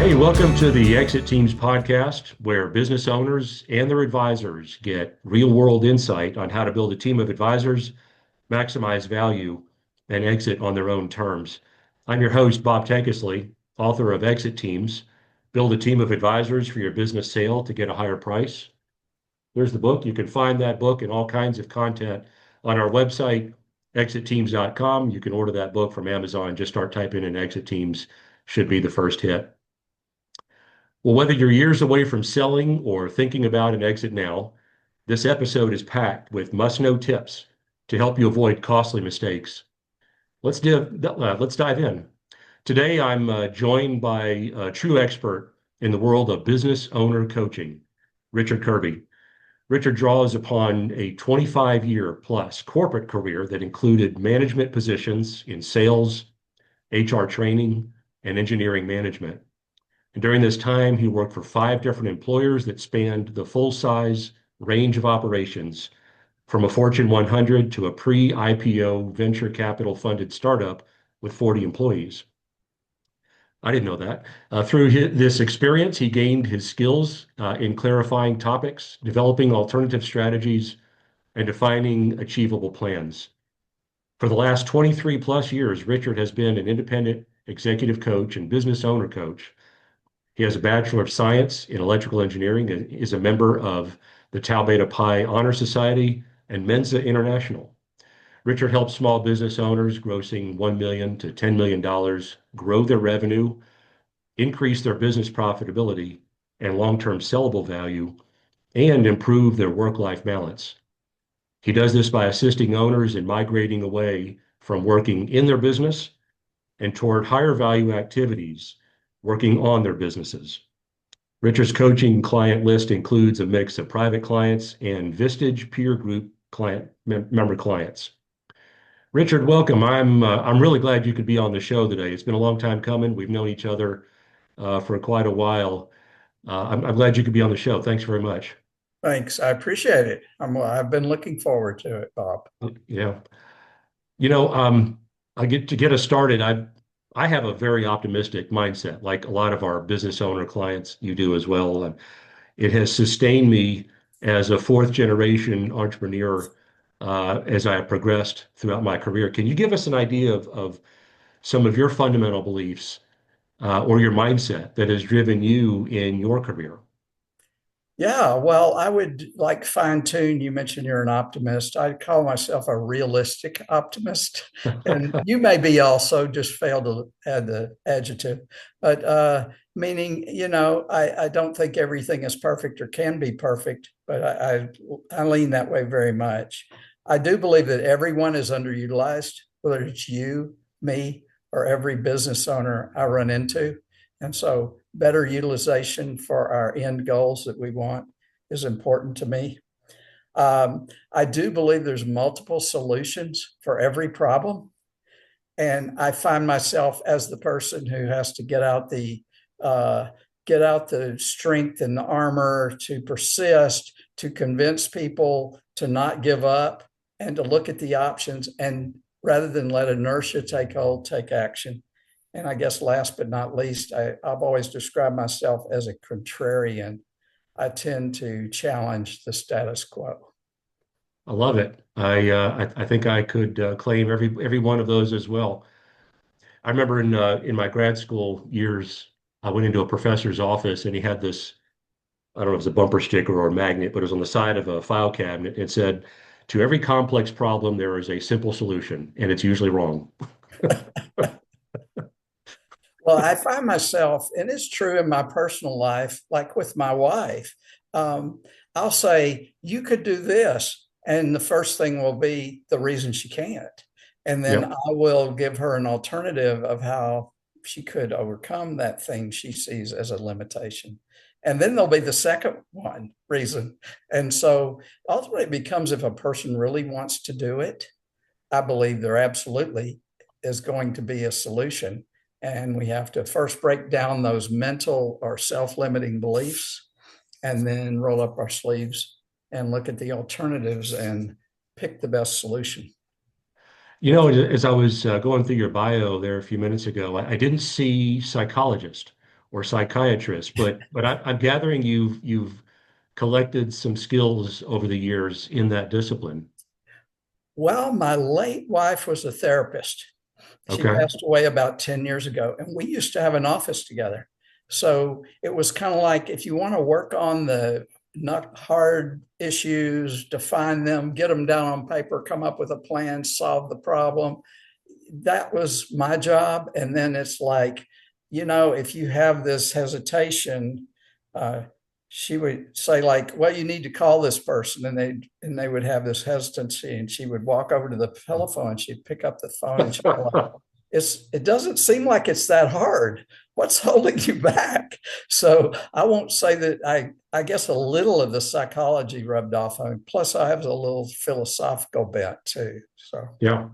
Hey, welcome to the Exit Teams podcast, where business owners and their advisors get real world insight on how to build a team of advisors, maximize value, and exit on their own terms. I'm your host, Bob Tankesley, author of Exit Teams, Build a Team of Advisors for Your Business Sale to Get a Higher Price. There's the book. You can find that book and all kinds of content on our website, exitteams.com. You can order that book from Amazon. Just start typing in Exit Teams, should be the first hit. Well, whether you're years away from selling or thinking about an exit now, this episode is packed with must-know tips to help you avoid costly mistakes. Let's dive in. Today, I'm joined by a true expert in the world of business owner coaching, Richard Kirby. Richard draws upon a 25-year plus corporate career that included management positions in sales, HR training, and engineering management. And during this time, he worked for 5 different employers that spanned the full-size range of operations, from a Fortune 100 to a pre-IPO venture capital funded startup with 40 employees. I didn't know that. Through this experience, he gained his skills in clarifying topics, developing alternative strategies, and defining achievable plans. For the last 23 plus years, Richard has been an independent executive coach and business owner coach. He has a Bachelor of Science in Electrical Engineering and is a member of the Tau Beta Pi Honor Society and Mensa International. Richard helps small business owners grossing $1 million to $10 million grow their revenue, increase their business profitability and long-term sellable value, and improve their work-life balance. He does this by assisting owners in migrating away from working in their business and toward higher value activities, working on their businesses. Richard's coaching client list includes a mix of private clients and Vistage peer group member clients. Richard, welcome. I'm really glad you could be on the show today. It's been a long time coming. We've known each other for quite a while. I'm glad you could be on the show. Thanks very much. Thanks. I appreciate it. I've been looking forward to it, Bob. Yeah. You know, I get us started. I have a very optimistic mindset, like a lot of our business owner clients. You do as well. And it has sustained me as a fourth generation entrepreneur as I have progressed throughout my career. Can you give us an idea of some of your fundamental beliefs or your mindset that has driven you in your career? Yeah, well, I would like fine tune. You mentioned you're an optimist. I'd call myself a realistic optimist. And you may be also, just failed to add the adjective, but meaning, I don't think everything is perfect or can be perfect, but I lean that way very much. I do believe that everyone is underutilized, whether it's you, me, or every business owner I run into. And so better utilization for our end goals that we want is important to me. I do believe there's multiple solutions for every problem. And I find myself as the person who has to get out the strength and the armor to persist, to convince people to not give up and to look at the options, and rather than let inertia take hold, take action. And I guess last but not least, I've always described myself as a contrarian. I tend to challenge the status quo. I love it. I think I could claim every one of those as well. I remember in my grad school years, I went into a professor's office and he had this, I don't know if it was a bumper sticker or a magnet, but it was on the side of a file cabinet. It said, "To every complex problem, there is a simple solution, and it's usually wrong." Well, I find myself, and it's true in my personal life, like with my wife, I'll say, you could do this. And the first thing will be the reason she can't. And then Yep. I will give her an alternative of how she could overcome that thing she sees as a limitation. And then there'll be the second one reason. And so ultimately it becomes, if a person really wants to do it, I believe there absolutely is going to be a solution. And we have to first break down those mental or self-limiting beliefs and then roll up our sleeves and look at the alternatives and pick the best solution. You know, as I was going through your bio there a few minutes ago, I didn't see psychologist or psychiatrist, but I'm gathering you've collected some skills over the years in that discipline. Well, my late wife was a therapist. She Okay. passed away about 10 years ago, and we used to have an office together. So it was kind of like if you want to work on the not hard issues, define them, get them down on paper, come up with a plan, solve the problem. That was my job. And then it's like, if you have this hesitation, uh, she would say like, well, you need to call this person, and they would have this hesitancy, and she would walk over to the telephone, and she'd pick up the phone, and she'd be like, it doesn't seem like it's that hard. What's holding you back? So I won't say that. I guess a little of the psychology rubbed off on me. Plus I have a little philosophical bent too. So Yeah.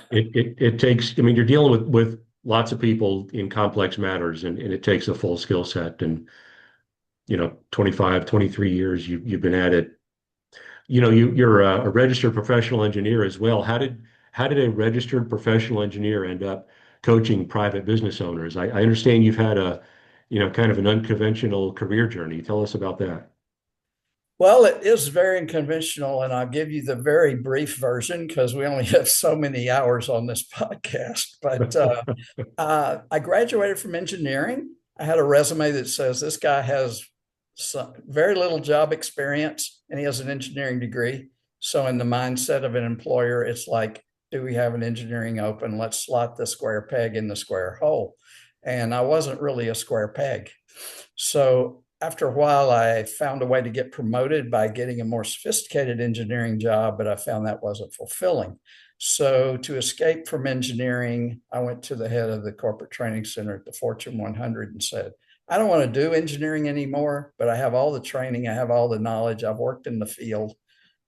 It takes, I mean, you're dealing with lots of people in complex matters, and it takes a full skill set. And 25, 23 years you've been at it. You're a registered professional engineer as well. How did a registered professional engineer end up coaching private business owners? I understand you've had kind of an unconventional career journey. Tell us about that. well, it is very unconventional, and I'll give you the very brief version because we only have so many hours on this podcast. But I graduated from engineering. I had a resume that says this guy has very little job experience and he has an engineering degree. So, in the mindset of an employer, it's like, do we have an engineering open? Let's slot the square peg in the square hole. And I wasn't really a square peg. So, after a while, I found a way to get promoted by getting a more sophisticated engineering job, but I found that wasn't fulfilling. So, to escape from engineering, I went to the head of the corporate training center at the Fortune 100 and said, I don't want to do engineering anymore, but I have all the training, I have all the knowledge, I've worked in the field.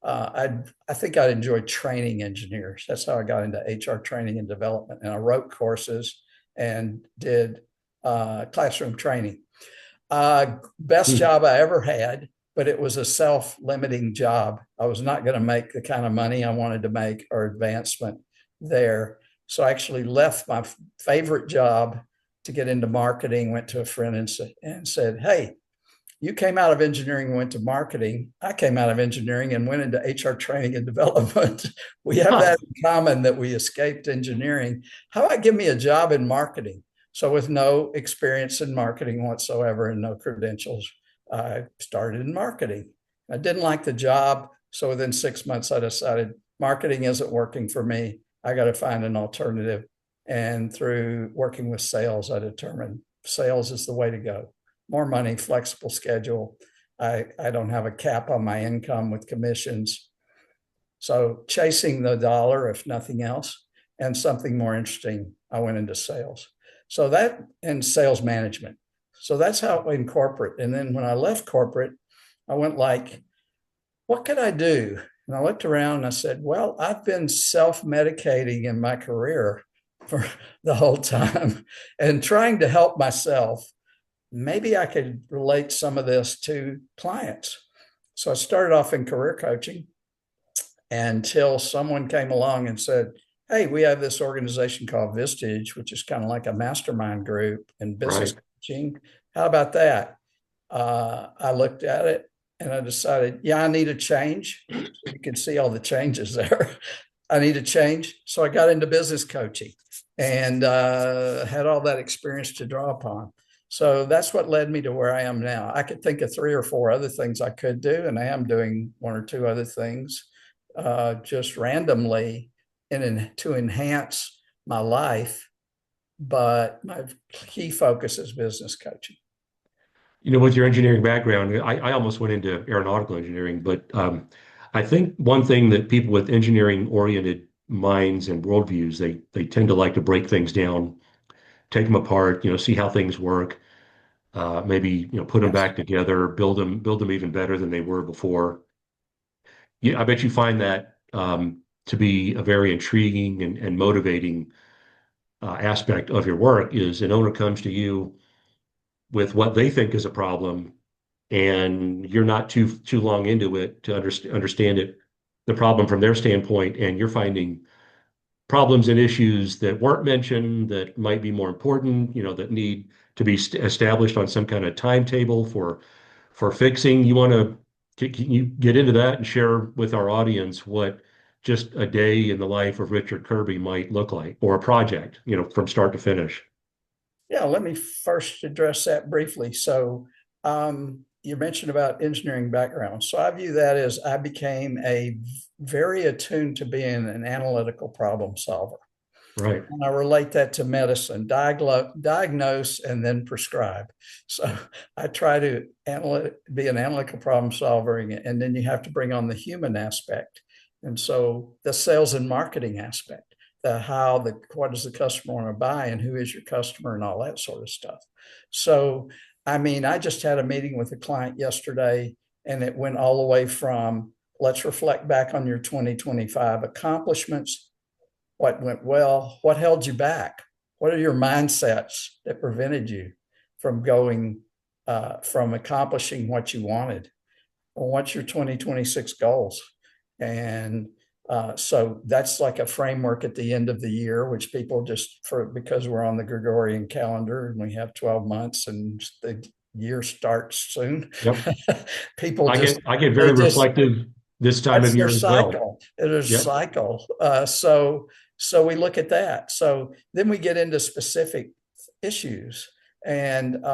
I think I'd enjoy training engineers. That's how I got into HR training and development. And I wrote courses and did classroom training. Best Hmm. job I ever had, but it was a self-limiting job. I was not going to make the kind of money I wanted to make or advancement there. So I actually left my favorite job to get into marketing, went to a friend and said, hey, you came out of engineering and went to marketing. I came out of engineering and went into HR training and development. We have Huh. that in common that we escaped engineering. How about give me a job in marketing? So, with no experience in marketing whatsoever and no credentials, I started in marketing. I didn't like the job. So, within 6 months, I decided marketing isn't working for me. I got to find an alternative. And through working with sales, I determined sales is the way to go. More money, flexible schedule. I don't have a cap on my income with commissions. So chasing the dollar, if nothing else, and something more interesting, I went into sales. So that and sales management. So that's how in corporate. And then when I left corporate, I went like, what could I do? And I looked around and I said, well, I've been self-medicating in my career for the whole time and trying to help myself. Maybe I could relate some of this to clients. So I started off in career coaching until someone came along and said, hey, we have this organization called Vistage, which is kind of like a mastermind group in business Right. coaching. How about that? I looked at it and I decided, yeah, I need a change. You can see all the changes there. I need a change. So I got into business coaching and had all that experience to draw upon. So that's what led me to where I am now. I could think of 3 or 4 other things I could do, and I am doing 1 or 2 other things just randomly to enhance my life. But my key focus is business coaching. With your engineering background, I almost went into aeronautical engineering, but I think one thing that people with engineering-oriented minds and worldviews, they tend to like to break things down, take them apart, see how things work, maybe put them Yes. back together, build them even better than they were before. Yeah, I bet you find that to be a very intriguing and motivating aspect of your work is an owner comes to you with what they think is a problem, and you're not too long into it to understand it, the problem from their standpoint, and you're finding problems and issues that weren't mentioned that might be more important, that need to be established on some kind of timetable for fixing. Can you get into that and share with our audience what just a day in the life of Richard Kirby might look like, or a project, from start to finish? Yeah, let me first address that briefly. So, you mentioned about engineering background. So I view that as I became a very attuned to being an analytical problem solver. Right. And I relate that to medicine, diagnose and then prescribe. So I try to be an analytical problem solver, and then you have to bring on the human aspect. And so the sales and marketing aspect, what does the customer want to buy and who is your customer and all that sort of stuff. So, I mean, I just had a meeting with a client yesterday, and it went all the way from let's reflect back on your 2025 accomplishments. What went well? What held you back? What are your mindsets that prevented you from from accomplishing what you wanted? Well, what's your 2026 goals? And so that's like a framework at the end of the year, which people because we're on the Gregorian calendar and we have 12 months and the year starts soon. Yep. people I just, get I get they very just, reflective this time that's of their year as well. cycle. It is a Yep. cycle. So we look at that. So then we get into specific issues, and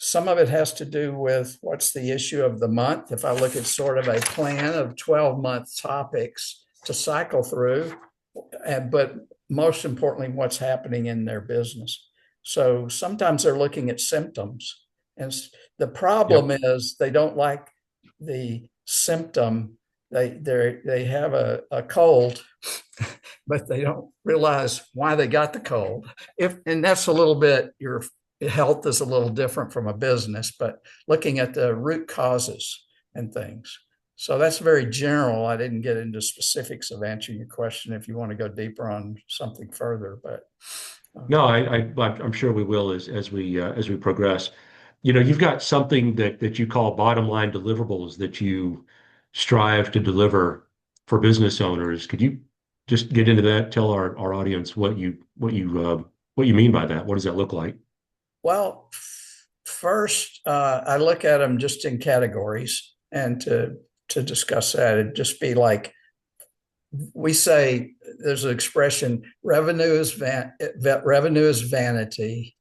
some of it has to do with what's the issue of the month. If I look at sort of a plan of 12-month topics to cycle through, but most importantly, what's happening in their business. So sometimes they're looking at symptoms, and the problem Yep. is they don't like the symptom. They have a cold, but they don't realize why they got the cold. And that's a little bit, your health is a little different from a business, but looking at the root causes and things. So that's very general. I didn't get into specifics of answering your question if you want to go deeper on something further, but No, I'm sure we will as we progress. You've got something that you call bottom line deliverables that you strive to deliver for business owners. Could you just get into that? Tell our audience what you mean by that. What does that look like? well, first, I look at them just in categories, and to discuss that, it'd just be like we say. There's an expression: revenue is vanity,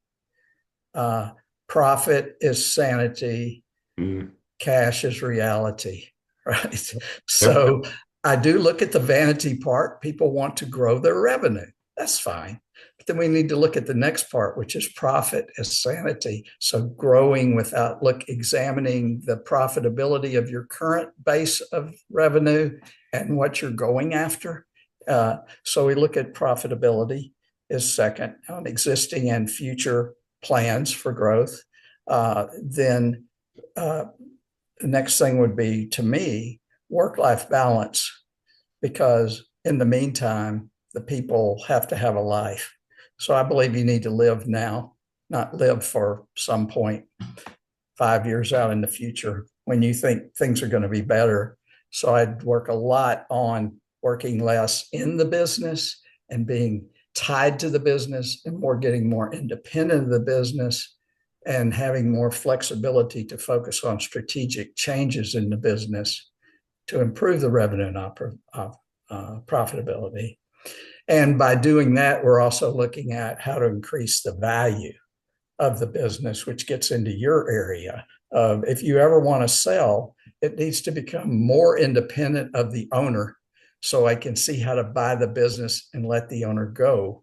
uh, profit is sanity, Mm, cash is reality, right? yep. So I do look at the vanity part. People want to grow their revenue. That's fine. But then we need to look at the next part, which is profit as sanity. So growing without examining the profitability of your current base of revenue and what you're going after. So we look at profitability as second on existing and future plans for growth. Then the next thing would be, to me, work-life balance, because in the meantime, the people have to have a life. So I believe you need to live now, not live for some point 5 years out in the future when you think things are going to be better. So I'd work a lot on working less in the business and being tied to the business, and getting more independent of the business, and having more flexibility to focus on strategic changes in the business to improve the revenue and profitability. And by doing that, we're also looking at how to increase the value of the business, which gets into your area of, if you ever want to sell, it needs to become more independent of the owner, so I can see how to buy the business and let the owner go.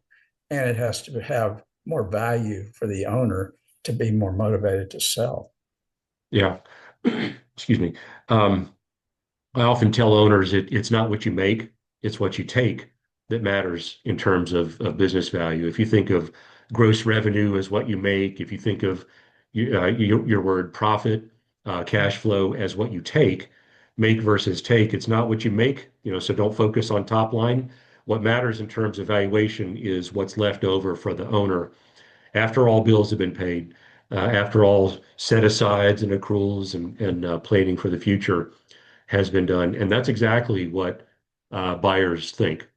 And it has to have more value for the owner to be more motivated to sell. Yeah. Excuse me. Um, I often tell owners it's not what you make, it's what you take that matters in terms of business value. If you think of gross revenue as what you make, if you think of your word profit, cash flow as what you take, make versus take, it's not what you make, so don't focus on top line. What matters in terms of valuation is what's left over for the owner after all bills have been paid, after all set asides and accruals and planning for the future has been done. And that's exactly what buyers think.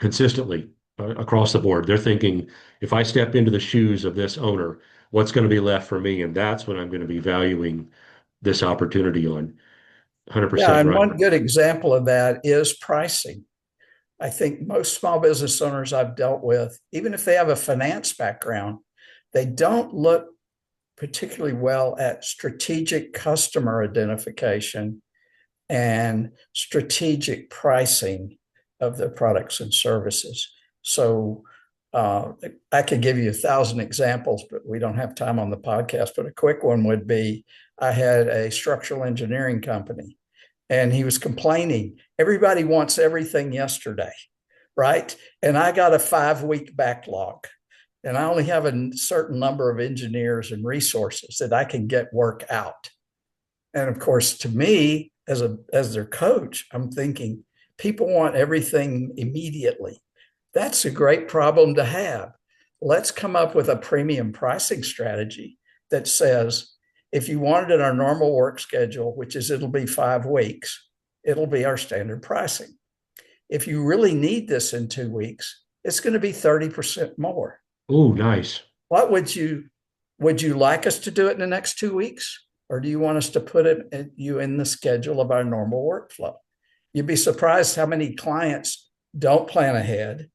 consistently across the board. They're thinking, if I step into the shoes of this owner, what's going to be left for me? And that's what I'm going to be valuing this opportunity on. Yeah, 100% and right. one good example of that is pricing. I think most small business owners I've dealt with, even if they have a finance background, they don't look particularly well at strategic customer identification and strategic pricing of their products and services. So I could give you 1,000 examples, but we don't have time on the podcast. But a quick one would be I had a structural engineering company and he was complaining. Everybody wants everything yesterday, right? And I got a 5-week backlog and I only have a certain number of engineers and resources that I can get work out. And of course, to me, as their coach, I'm thinking people want everything immediately. That's a great problem to have. Let's come up with a premium pricing strategy that says if you want it in our normal work schedule, which is it'll be 5 weeks, it'll be our standard pricing. If you really need this in 2 weeks, it's going to be 30% more. Oh, nice. What would you like us to do it in the next 2 weeks? Or do you want us to put you in the schedule of our normal workflow? You'd be surprised how many clients don't plan ahead.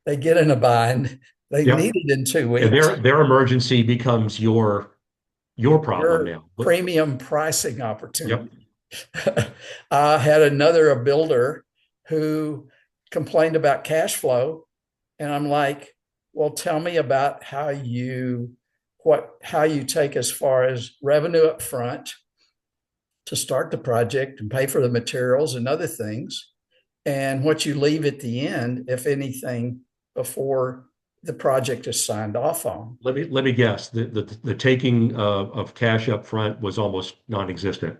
They get in a bind. They Yep. need it in two And weeks. their emergency becomes your problem Your now. premium pricing Yep. opportunity. I had a builder who complained about cash flow. And I'm like, well, tell me about how you take as far as revenue up front to start the project and pay for the materials and other things, and what you leave at the end, if anything, before the project is signed off on. Let me guess. The taking of cash up front was almost non-existent.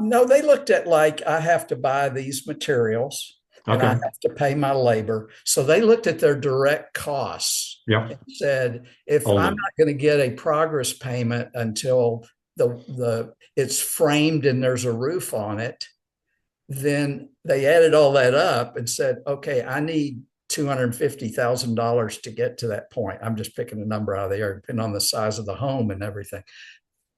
No, they looked at like I have to buy these materials and I Okay. have to pay my labor. So they looked at their direct costs Yep. and said, if I'm Only. not going to get a progress payment until the it's framed and there's a roof on it, then they added all that up and said, okay, I need $250,000 to get to that point. I'm just picking a number out of the air, depending on the size of the home and everything.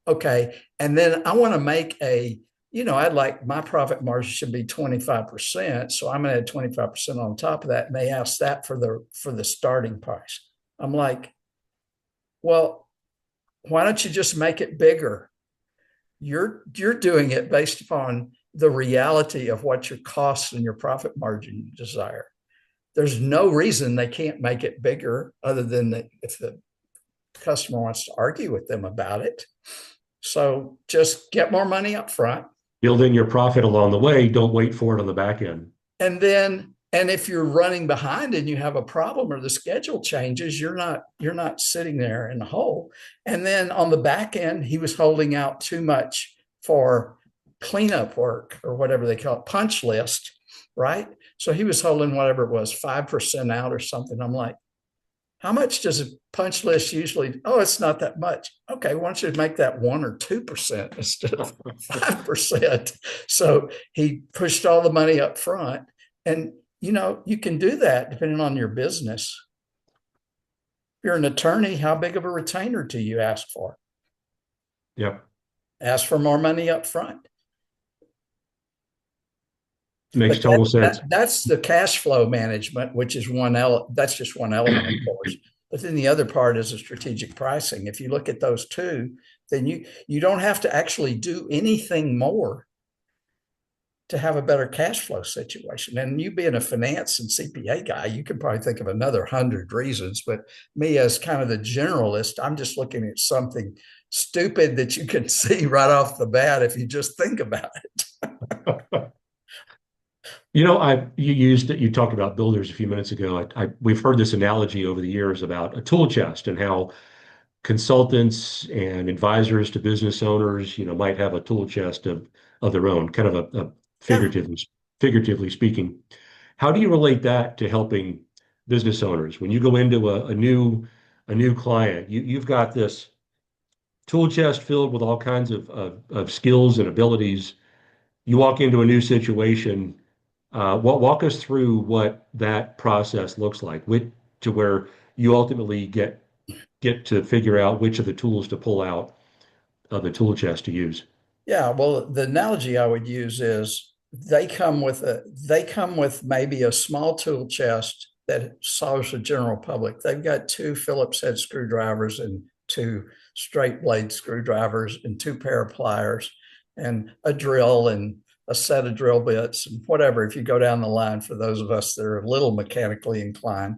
Okay. And then I want to make I'd like my profit margin should be 25%. So I'm going to add 25% on top of that. And they asked that for the starting price. I'm like, well, why don't you just make it bigger? You're doing it based upon the reality of what your costs and your profit margin you desire. There's no reason they can't make it bigger other than if the customer wants to argue with them about it. So just get more money up front. Build in your profit along the way. Don't wait for it on the back end. And if you're running behind and you have a problem or the schedule changes, you're not sitting there in the hole. And then on the back end, he was holding out too much for cleanup work or whatever they call it, punch list, right? So he was holding whatever it was, 5% out or something. I'm like, how much does a punch list usually? Oh, it's not that much. Okay, why don't you make that 1 or 2% instead of 5%? So he pushed all the money up front. And you can do that depending on your business. If you're an attorney, how big of a retainer do you ask for? Yep. Ask for more money up front. Makes But total sense. that's the cash flow management, which is that's just one element, of course. But then the other part is the strategic pricing. If you look at those two, then you don't have to actually do anything more to have a better cash flow situation. And you being a finance and CPA guy, you could probably think of another 100 reasons. But me, as kind of the generalist, I'm just looking at something stupid that you can see right off the bat if you just think about it. You talked about builders a few minutes ago. We've heard this analogy over the years about a tool chest and how consultants and advisors to business owners, might have a tool chest of their own, kind of a Yeah. figuratively speaking. How do you relate that to helping business owners? When you go into a new client, you've got this tool chest filled with all kinds of skills and abilities. You walk into a new situation. Walk us through what that process looks like, to where you ultimately get to figure out which of the tools to pull out of the tool chest to use. Yeah, well, the analogy I would use is they come with maybe a small tool chest that solves the general public. They've got two Phillips head screwdrivers and two straight blade screwdrivers and two pair of pliers and a drill and a set of drill bits and whatever, if you go down the line for those of us that are a little mechanically inclined.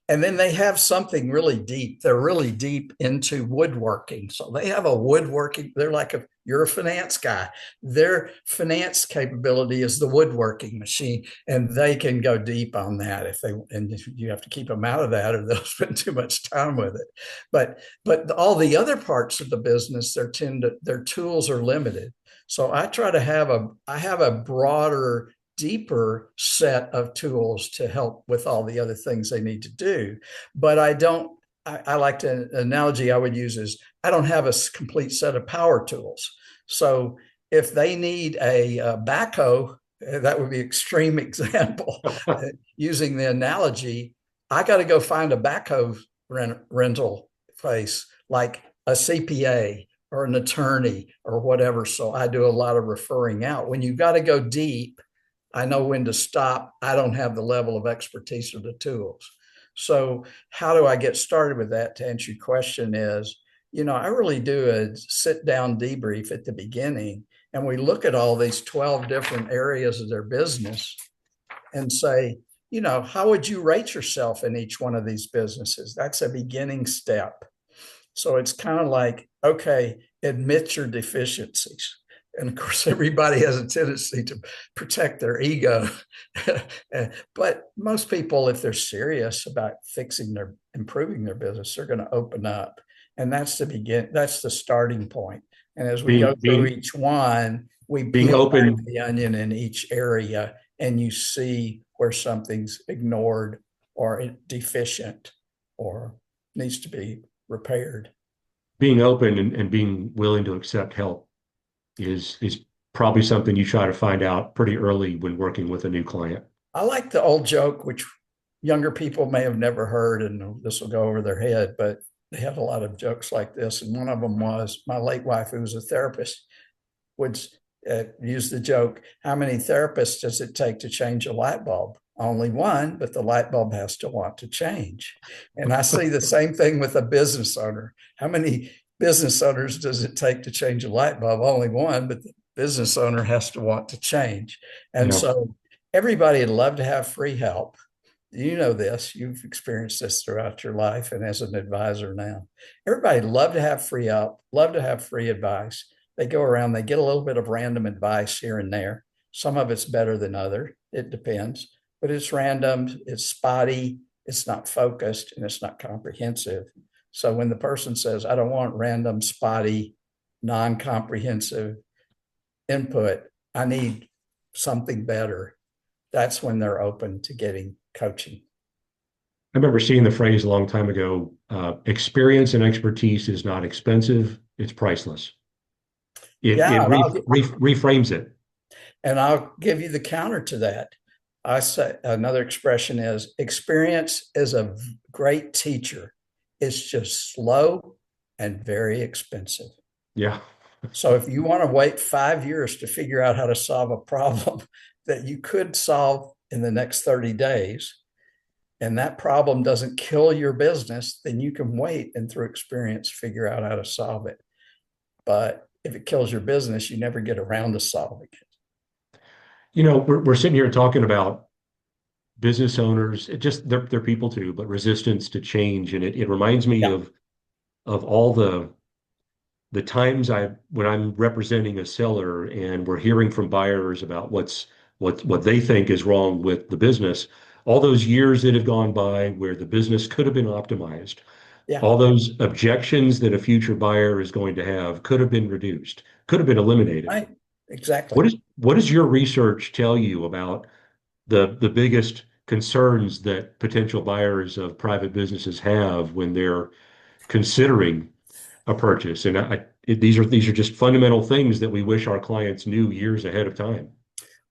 And then they have something really deep. They're really deep into woodworking. So they have a woodworking, they're like you're a finance guy. Their finance capability is the woodworking machine, and they can go deep on that and you have to keep them out of that or they'll spend too much time with it. But all the other parts of the business, their tools are limited. So I have a broader, deeper set of tools to help with all the other things they need to do. But I like the analogy I would use is I don't have a complete set of power tools. So if they need a backhoe, that would be an extreme example. Using the analogy, I got to go find a backhoe rental place like a CPA or an attorney or whatever. So I do a lot of referring out. When you've got to go deep, I know when to stop. I don't have the level of expertise or the tools. So how do I get started with that? To answer your question is, I really do a sit down debrief at the beginning, and we look at all these 12 different areas of their business and say, how would you rate yourself in each one of these businesses? That's a beginning step. So it's kind of like, okay, admit your deficiencies. And of course, everybody has a tendency to protect their ego. But most people, if they're serious about improving their business, they're going to open up. And that's the starting point. And as we go through each one, we being peel back open, the onion in each area, and you see where something's ignored or deficient or needs to be repaired. being open and being willing to accept help is probably something you try to find out pretty early when working with a new client. I like the old joke, which younger people may have never heard, and this will go over their head, but they had a lot of jokes like this. And one of them was my late wife, who was a therapist, would use the joke, how many therapists does it take to change a light bulb? Only one, but the light bulb has to want to change. And I see the same thing with a business owner. How many business owners does it take to change a light bulb? Only one, but the business owner has to want to change. And Yeah. so everybody would love to have free help. You know this, you've experienced this throughout your life and as an advisor now. Everybody love to have free help, love to have free advice. They go around, they get a little bit of random advice here and there. Some of it's better than other. It depends, but it's random, it's spotty, it's not focused, and it's not comprehensive. So when the person says, I don't want random, spotty, non-comprehensive input, I need something better, that's when they're open to getting coaching. I remember seeing the phrase a long time ago, experience and expertise is not expensive, it's priceless. It Yeah, reframes it. and I'll give you the counter to that. I say another expression is experience is a great teacher. It's just slow and very expensive. Yeah. So if you want to wait 5 years to figure out how to solve a problem that you could solve in the next 30 days, and that problem doesn't kill your business, then you can wait and through experience figure out how to solve it. But if it kills your business, you never get around to solving it. We're sitting here talking about business owners, they're people too, but resistance to change. And it reminds me Yeah. of all the times when I'm representing a seller and we're hearing from buyers about what they think is wrong with the business, all those years that have gone by where the business could have been optimized, Yeah. all those objections that a future buyer is going to have could have been reduced, could have been eliminated. Right. Exactly. What does your research tell you about the biggest concerns that potential buyers of private businesses have when they're considering a purchase? And these are just fundamental things that we wish our clients knew years ahead of time.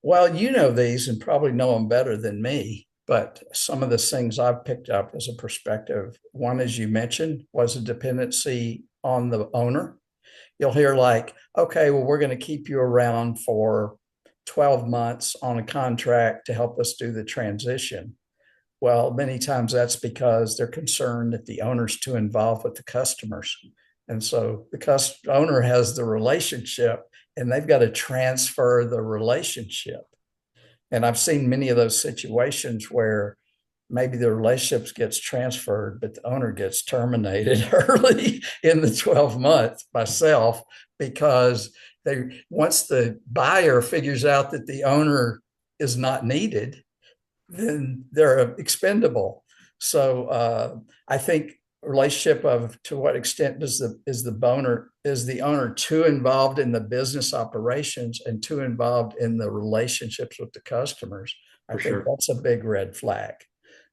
Well, you know these and probably know them better than me, but some of the things I've picked up as a perspective, one, as you mentioned, was a dependency on the owner. You'll hear like, okay, well, we're going to keep you around for 12 months on a contract to help us do the transition. Well, many times that's because they're concerned that the owner's too involved with the customers. And so the owner has the relationship and they've got to transfer the relationship. And I've seen many of those situations where maybe the relationships gets transferred, but the owner gets terminated early in the 12 months myself, because they, once the buyer figures out that the owner is not needed, then they're expendable. So I think relationship of to what extent does the owner too involved in the business operations and too involved in the relationships with the customers? I For think sure. that's a big red flag,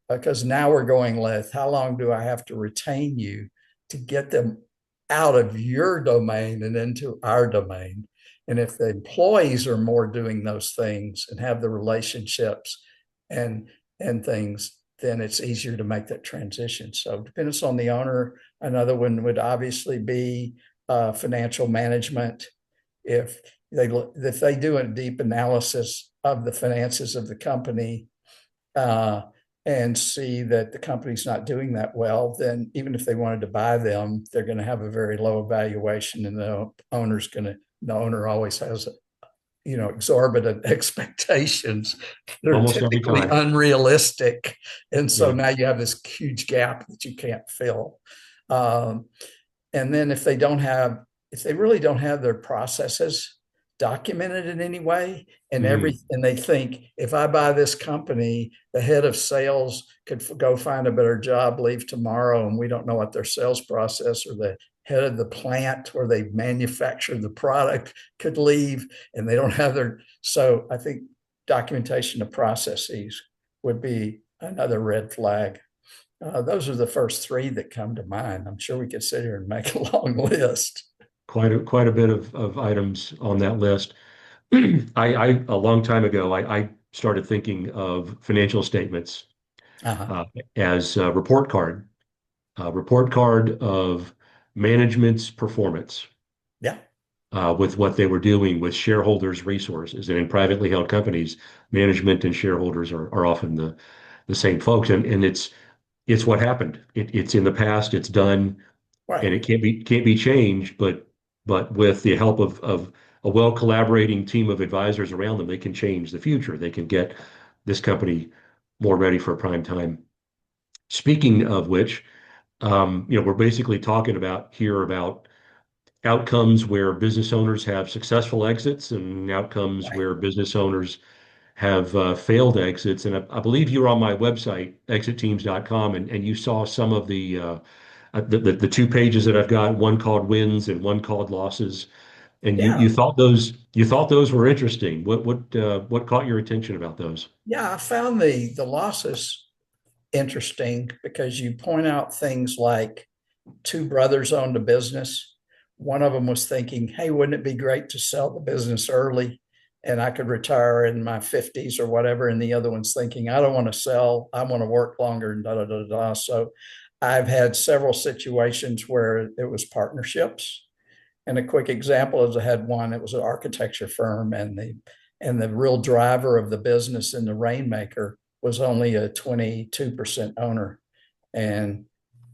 because now we're going with how long do I have to retain you to get them out of your domain and into our domain? And if the employees are more doing those things and have the relationships and things, then it's easier to make that transition. So dependence on the owner. Another one would obviously be financial management. If they do a deep analysis of the finances of the company and see that the company's not doing that well, then even if they wanted to buy them, they're going to have a very low valuation, and the owner always has exorbitant expectations. They're Almost every typically time. unrealistic. And so Yeah. now you have this huge gap that you can't fill. Um, and then if they really don't have their processes documented in any way, and Mm. and they think if I buy this company, the head of sales could go find a better job, leave tomorrow, and we don't know what their sales process, or the head of the plant where they manufacture the product could leave, and they don't have their. So I think documentation of processes would be another red flag. Those are the first three that come to mind. I'm sure we could sit here and make a long list. Quite a bit of items on that list. A long time ago, I started thinking of financial statements Uh-huh. as a report card of management's performance Yeah. with what they were doing with shareholders' resources. And in privately held companies, management and shareholders are often the same folks. And it's what happened. It's in the past, it's done, Right. and it can't be changed. But with the help of a well collaborating team of advisors around them, they can change the future. They can get this company more ready for prime time. Speaking of which, we're basically talking about outcomes where business owners have successful exits and outcomes Right. where business owners have failed exits. And I believe you were on my website, exitteams.com, and you saw some of the two pages that I've got, one called wins and one called losses. And you Yeah. you thought those were interesting. What caught your attention about those? Yeah. I found the losses interesting because you point out things like two brothers owned a business. One of them was thinking, hey, wouldn't it be great to sell the business early and I could retire in my 50s or whatever? And the other one's thinking, I don't want to sell. I want to work longer and da da da da. So I've had several situations where it was partnerships. And a quick example is I had one, it was an architecture firm, and the real driver of the business in the Rainmaker was only a 22% owner. And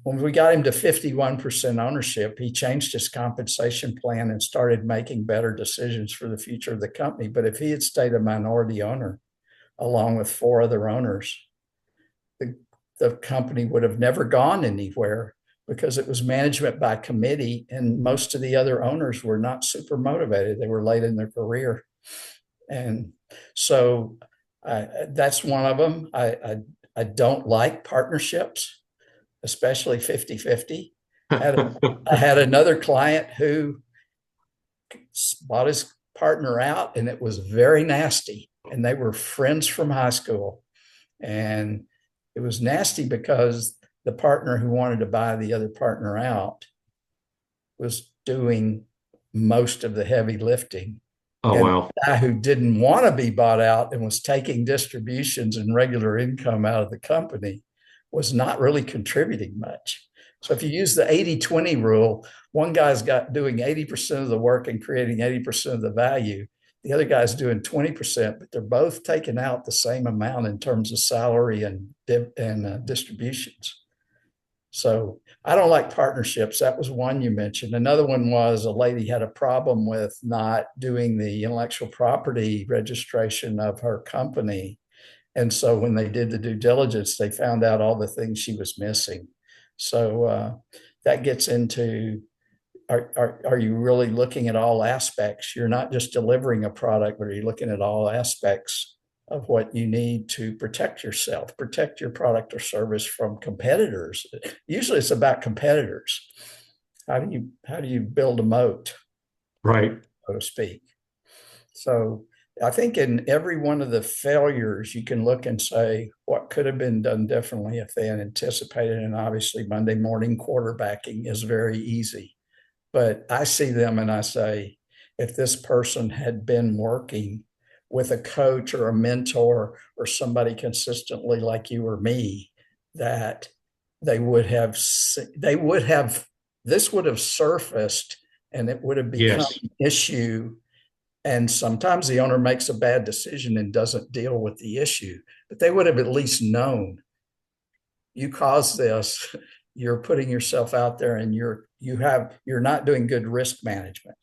when we got him to 51% ownership, he changed his compensation plan and started making better decisions for the future of the company. But if he had stayed a minority owner along with four other owners, the, the company would have never gone anywhere because it was management by committee, and most of the other owners were not super motivated. They were late in their career. And so that's one of them. I don't like partnerships, especially 50-50. I had another client who bought his partner out, and it was very nasty. And they were friends from high school. And it was nasty because the partner who wanted to buy the other partner out was doing most of the heavy lifting. Oh, And wow. the guy who didn't want to be bought out and was taking distributions and regular income out of the company was not really contributing much. So if you use the 80-20 rule, one guy's got doing 80% of the work and creating 80% of the value. The other guy's doing 20%, but they're both taking out the same amount in terms of salary and distributions. So I don't like partnerships. That was one you mentioned. Another one was a lady had a problem with not doing the intellectual property registration of her company. And so when they did the due diligence, they found out all the things she was missing. So that gets into are you really looking at all aspects? You're not just delivering a product, but are you looking at all aspects of what you need to protect yourself, protect your product or service from competitors? Usually it's about competitors. How do you build a moat, Right. so to speak? So I think in every one of the failures, you can look and say, what could have been done differently if they had anticipated? And obviously, Monday morning quarterbacking is very easy. But I see them and I say, if this person had been working with a coach or a mentor or somebody consistently like you or me, that they would have, this would have surfaced and it would have become Yes. an issue. And sometimes the owner makes a bad decision and doesn't deal with the issue, but they would have at least known you caused this. You're putting yourself out there and you're not doing good risk management.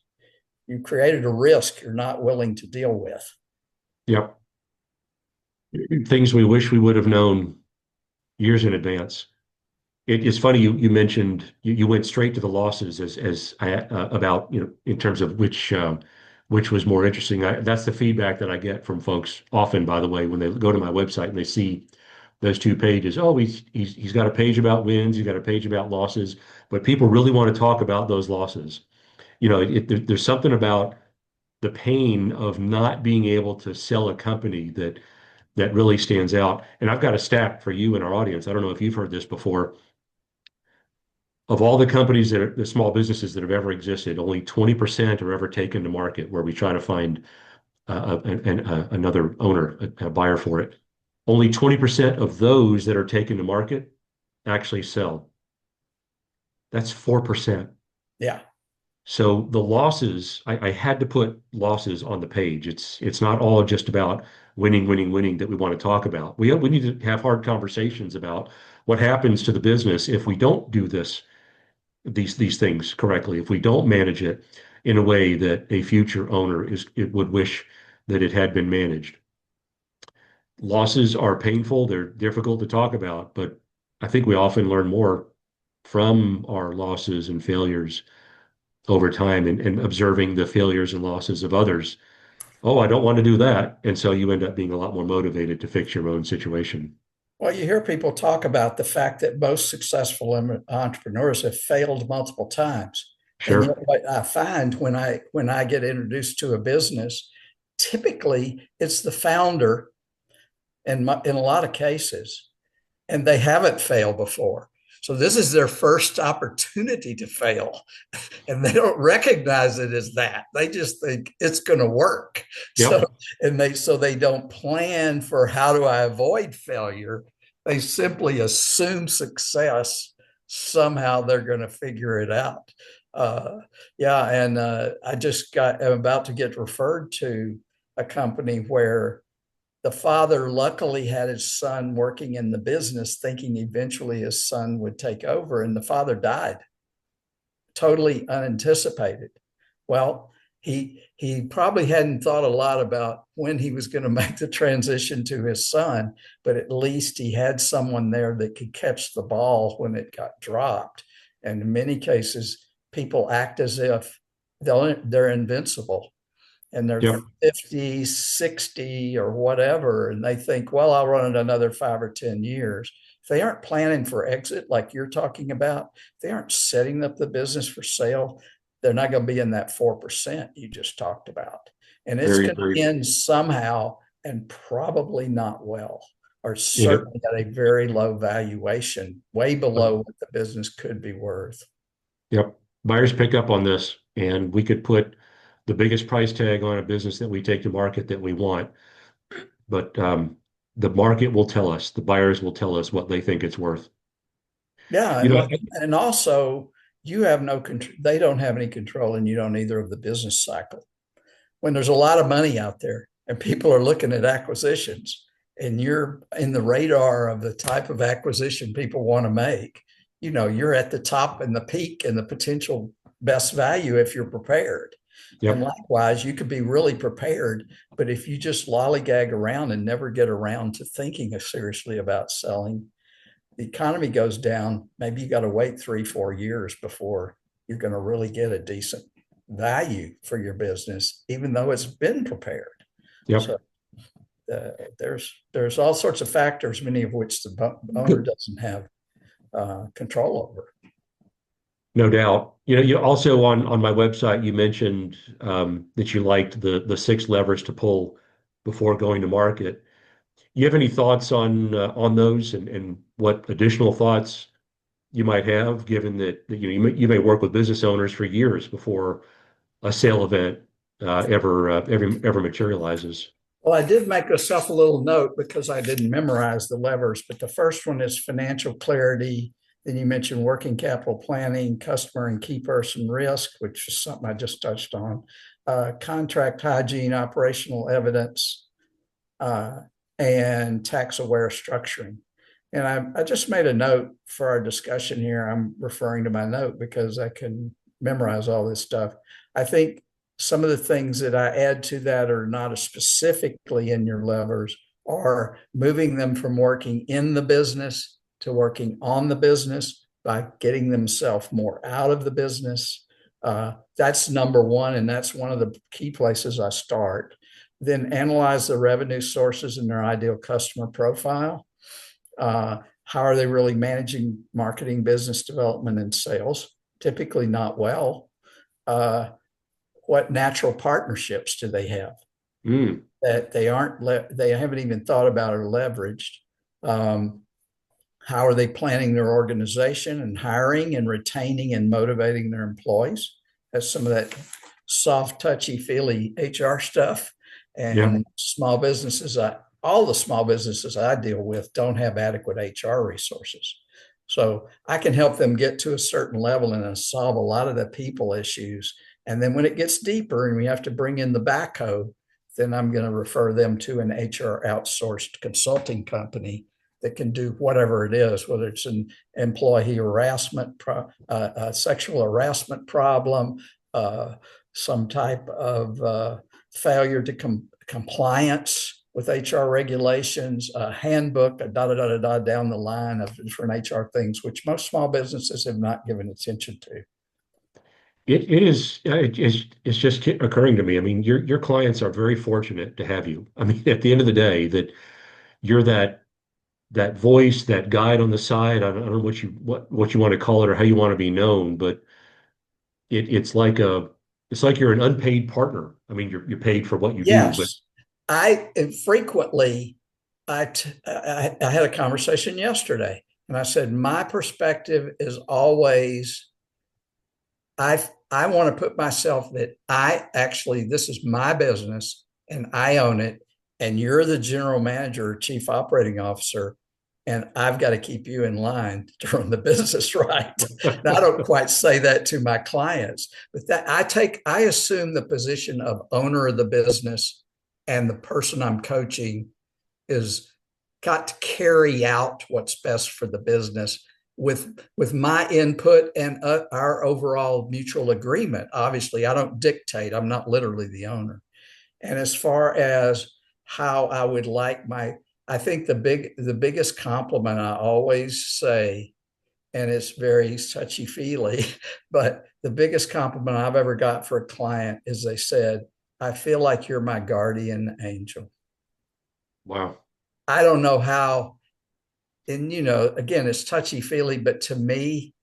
You created a risk you're not willing to deal with. Yep. Things we wish we would have known years in advance. It is funny you mentioned you went straight to the losses as about in terms of which was more interesting. That's the feedback that I get from folks often, by the way, when they go to my website and they see those two pages. Oh, he's got a page about wins, he's got a page about losses, but people really want to talk about those losses. There's something about the pain of not being able to sell a company that really stands out. And I've got a stat for you in our audience. I don't know if you've heard this before. Of all the companies the small businesses that have ever existed, only 20% are ever taken to market where we try to find another owner, a buyer for it. Only 20% of those that are taken to market actually sell. That's 4%. Yeah. So the losses, I had to put losses on the page. It's not all just about winning, winning, winning that we want to talk about. We need to have hard conversations about what happens to the business if we don't do these things correctly, if we don't manage it in a way that a future owner it would wish that it had been managed. Losses are painful, they're difficult to talk about, but I think we often learn more from our losses and failures over time and observing the failures and losses of others. Oh, I don't want to do that. And so you end up being a lot more motivated to fix your own situation. Well, you hear people talk about the fact that most successful entrepreneurs have failed multiple times. And yet Sure. what I find when I get introduced to a business, typically it's the founder in a lot of cases, and they haven't failed before. So this is their first opportunity to fail, and they don't recognize it as that. They just think it's going to work. So Yep. they don't plan for how do I avoid failure. They simply assume success. Somehow they're going to figure it out. Yeah, and I'm about to get referred to a company where the father luckily had his son working in the business, thinking eventually his son would take over, and the father died, totally unanticipated. Well, he probably hadn't thought a lot about when he was going to make the transition to his son, but at least he had someone there that could catch the ball when it got dropped. And in many cases, people act as if they're invincible and they're Yep. 50, 60 or whatever, and they think, well, I'll run it another 5 or 10 years. If they aren't planning for exit, like you're talking about, if they aren't setting up the business for sale, they're not going to be in that 4% you just talked about. And it's Very, going to very, end somehow and probably not well, or yeah. certainly at a very low valuation, way below what the business could be worth. Yep. Buyers pick up on this, and we could put the biggest price tag on a business that we take to market that we want. But the market will tell us, the buyers will tell us what they think it's worth. Yeah, You know, and also you have no control. They don't have any control, and you don't either of the business cycle. When there's a lot of money out there and people are looking at acquisitions, and you're in the radar of the type of acquisition people want to make, you're at the top and the peak and the potential best value if you're prepared. And yep. likewise, you could be really prepared, but if you just lollygag around and never get around to thinking seriously about selling, the economy goes down. Maybe you got to wait 3-4 years before you're going to really get a decent value for your business, even though it's been prepared. Yep. So there's all sorts of factors, many of which the owner doesn't have control over. No doubt. You also on my website, you mentioned that you liked the 6 levers to pull before going to market. You have any thoughts on those and what additional thoughts you might have, given that you may work with business owners for years before a sale event ever materializes? Well, I did make myself a little note because I didn't memorize the levers, but the first one is financial clarity. Then you mentioned working capital planning, customer and key person risk, which is something I just touched on, contract hygiene, operational evidence, and tax aware structuring. And I just made a note for our discussion here. I'm referring to my note because I can memorize all this stuff. I think some of the things that I add to that are not specifically in your levers, are moving them from working in the business to working on the business by getting themselves more out of the business. That's number one, and that's one of the key places I start. Then analyze the revenue sources and their ideal customer profile. How are they really managing marketing, business development, and sales? Typically not well. What natural partnerships do they have that they haven't even thought about or leveraged? How are they planning their organization and hiring and retaining and motivating their employees? That's some of that soft, touchy, feely HR stuff. Yeah. And all the small businesses I deal with don't have adequate HR resources. So I can help them get to a certain level and solve a lot of the people issues. And then when it gets deeper and we have to bring in the backhoe, then I'm going to refer them to an HR outsourced consulting company that can do whatever it is, whether it's an employee harassment, sexual harassment problem, some type of failure to compliance with HR regulations, a handbook, down the line of different HR things, which most small businesses have not given attention to. It's just occurring to me. I mean, your clients are very fortunate to have you. I mean, at the end of the day, that you're that voice, that guide on the side. I don't know what you want to call it or how you want to be known, but it's like you're an unpaid partner. I mean, you're paid for what you do, but Yes, I frequently I had a conversation yesterday, and I said my perspective is always I want to put myself that this is my business and I own it, and you're the general manager or chief operating officer, and I've got to keep you in line to run the business right. And I don't quite say that to my clients, but that I assume the position of owner of the business, and the person I'm coaching is got to carry out what's best for the business with my input and our overall mutual agreement. Obviously, I don't dictate. I'm not literally the owner. And as far as how I would like I think the biggest compliment I always say, and it's very touchy feely, but the biggest compliment I've ever got for a client is they said, "I feel like you're my guardian angel." wow. I don't know how. And again, it's touchy feely, but to me,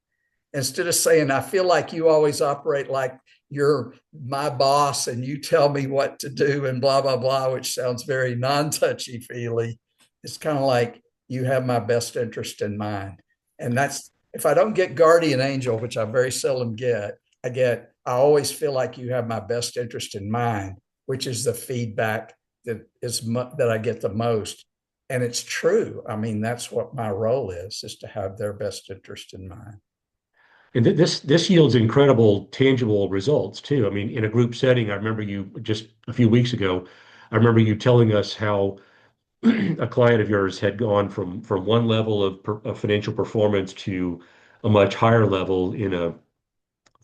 instead of saying, "I feel like you always operate like you're my boss and you tell me what to do," and blah, blah, blah, which sounds very non-touchy feely, it's kind of like, "You have my best interest in mind." And that's, if I don't get guardian angel, which I very seldom get, I get, I always feel like you have my best interest in mind, which is the feedback that I get the most. And it's true. I mean, that's what my role is to have their best interest in mind. And this yields incredible tangible results too. I mean, in a group setting, I remember you just a few weeks ago, I remember you telling us how a client of yours had gone from one level of financial performance to a much higher level in a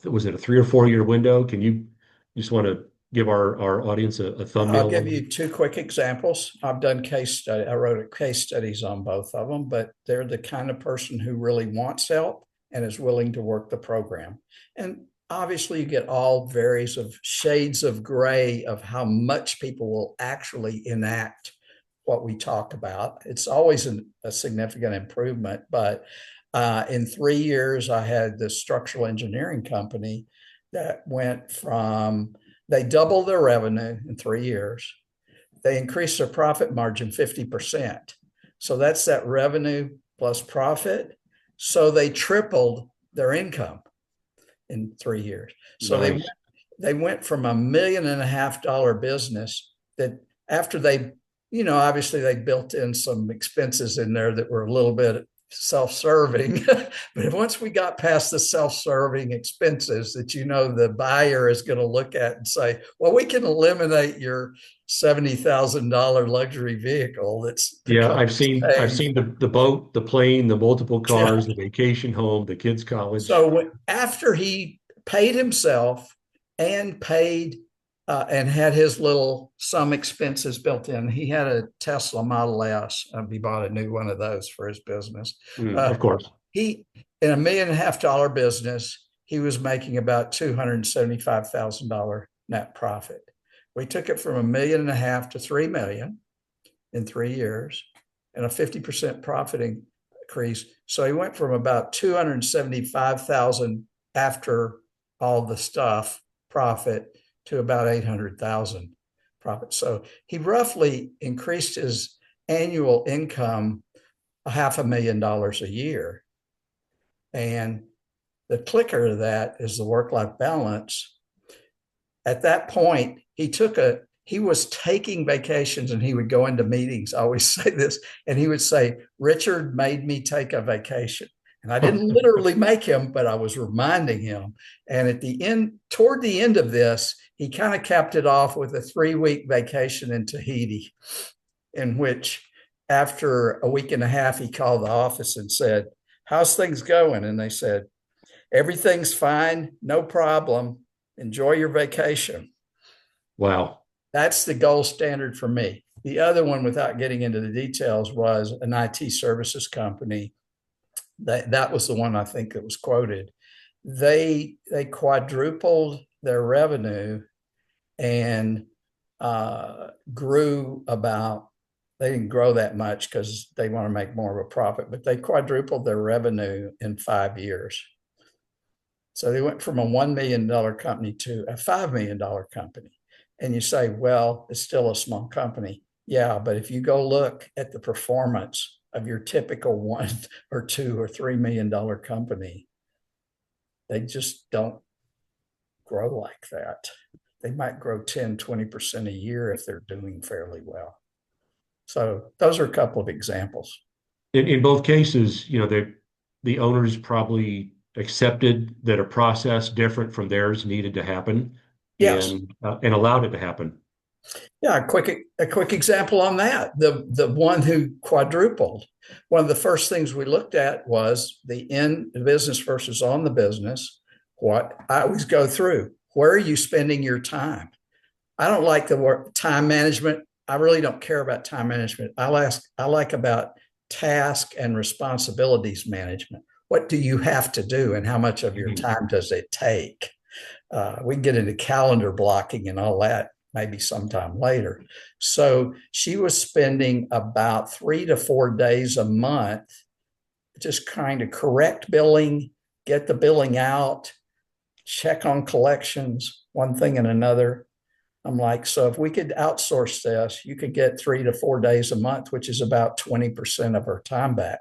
was it a 3 or 4 year window? Can you just want to give our audience a I'll thumbnail give on that? you two quick examples. I've done case study. I wrote case studies on both of them, but they're the kind of person who really wants help and is willing to work the program. And obviously, you get all varies of shades of gray of how much people will actually enact what we talk about. It's always a significant improvement, but in 3 years, I had this structural engineering company that went from they doubled their revenue in 3 years. They increased their profit margin 50%. So that's that revenue plus profit. So they tripled their income in 3 years. So Nice. they went from $1.5 million business that after they, obviously they built in some expenses in there that were a little bit self-serving. But once we got past the self-serving expenses that the buyer is going to look at and say, well, we can eliminate your $70,000 luxury vehicle that's the Yeah, I've company's seen I've paying. seen the boat, the plane, the multiple Yeah. cars, the vacation home, the kids' college. So after he paid himself and paid and had his little some expenses built in, he had a Tesla Model S. He bought a new one of those for his business. Of course. He in $1.5 million business, he was making about $275,000 net profit. We took it from $1.5 million to $3 million in 3 years, and a 50% profit increase. So he went from about 275,000 after all the stuff profit to about 800,000 profit. So he roughly increased his annual income $500,000 a year. And the clicker of that is the work-life balance. At that point, he was taking vacations and he would go into meetings. I always say this, and he would say, Richard made me take a vacation. And I didn't literally make him, but I was reminding him. And toward the end of this, he kind of capped it off with a 3-week vacation in Tahiti, in which after a week and a half, he called the office and said, how's things going? And they said, everything's fine, no problem. Enjoy your vacation. Wow. That's the gold standard for me. The other one, without getting into the details, was an IT services company. That was the one I think that was quoted. They quadrupled their revenue and grew about, they didn't grow that much because they want to make more of a profit, but they quadrupled their revenue in 5 years. So they went from a $1 million company to a $5 million company. And you say, well, it's still a small company. Yeah, but if you go look at the performance of your typical $1 or $2 or $3 million company, they just don't grow like that. They might grow 10, 20% a year if they're doing fairly well. So those are a couple of examples. In both cases, the owners probably accepted that a process different from theirs needed to happen Yes. and allowed it to happen. Yeah, a quick example on that. The one who quadrupled. One of the first things we looked at was the in the business versus on the business. What I always go through, where are you spending your time? I don't like the word time management. I really don't care about time management. I like about task and responsibilities management. What do you have to do and how much of your time does it take? We can get into calendar blocking and all that maybe sometime later. So she was spending about 3 to 4 days a month just kind of correct billing, get the billing out, check on collections, one thing and another. I'm like, so if we could outsource this, you could get 3 to 4 days a month, which is about 20% of her time back.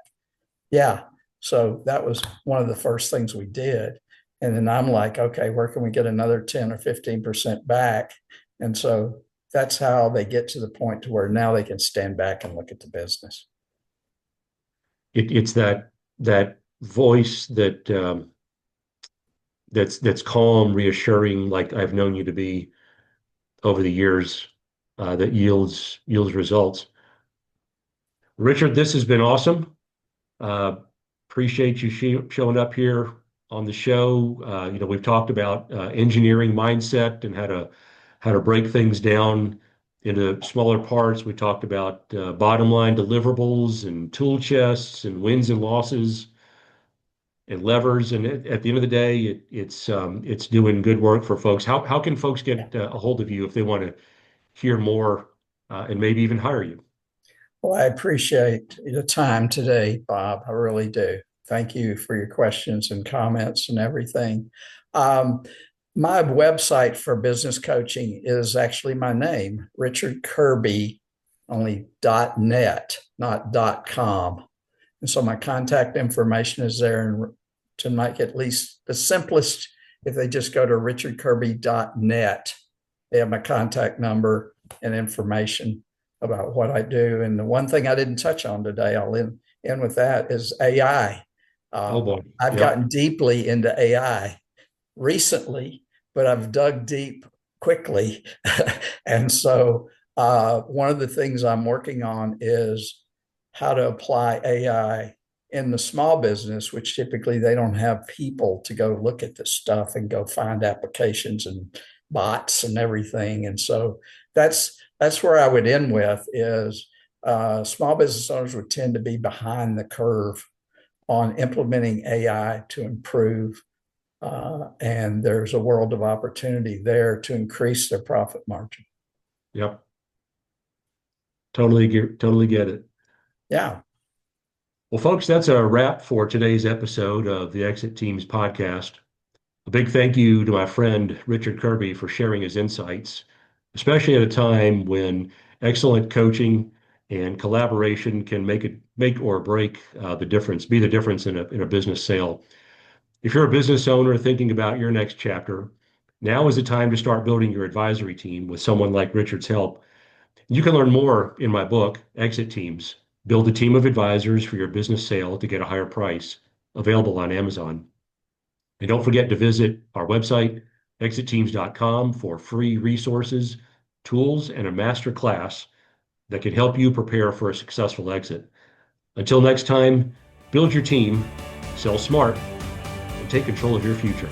Yeah. So that was one of the first things we did. And then I'm like, okay, where can we get another 10 or 15% back? And so that's how they get to the point to where now they can stand back and look at the business. It's that voice that's calm, reassuring, like I've known you to be over the years, that yields results. Richard, this has been awesome. Uh, Appreciate you showing up here on the show. We've talked about engineering mindset and how to break things down into smaller parts. We talked about bottom line deliverables and tool chests and wins and losses and levers. And at the end of the day, it's doing good work for folks. How can folks get a hold of you if they want to hear more and maybe even hire you? Well, I appreciate the time today, Bob. I really do. Thank you for your questions and comments and everything. Um, my website for business coaching is actually my name, Richard Kirby, only .net, not .com. And so my contact information is there. And to make at least the simplest, if they just go to richardkirby.net, they have my contact number and information about what I do. And the one thing I didn't touch on today, I'll end with that, is AI. Oh boy. I've Yep. gotten deeply into AI recently, but I've dug deep quickly. And so one of the things I'm working on is how to apply AI in the small business, which typically they don't have people to go look at this stuff and go find applications and bots and everything. And so that's where I would end with is small business owners would tend to be behind the curve on implementing AI to improve. And there's a world of opportunity there to increase their profit margin. Yep. Totally get it. Yeah. Well, folks, that's a wrap for today's episode of the Exit Teams podcast. A big thank you to my friend Richard Kirby for sharing his insights, especially at a time when excellent coaching and collaboration can make or break the difference, be the difference in a business sale. If you're a business owner thinking about your next chapter, now is the time to start building your advisory team with someone like Richard's help. You can learn more in my book, Exit Teams, Build a Team of Advisors for Your Business Sale to Get a Higher Price, available on Amazon. And don't forget to visit our website, exitteams.com, for free resources, tools, and a master class that can help you prepare for a successful exit. Until next time, build your team, sell smart, and take control of your future.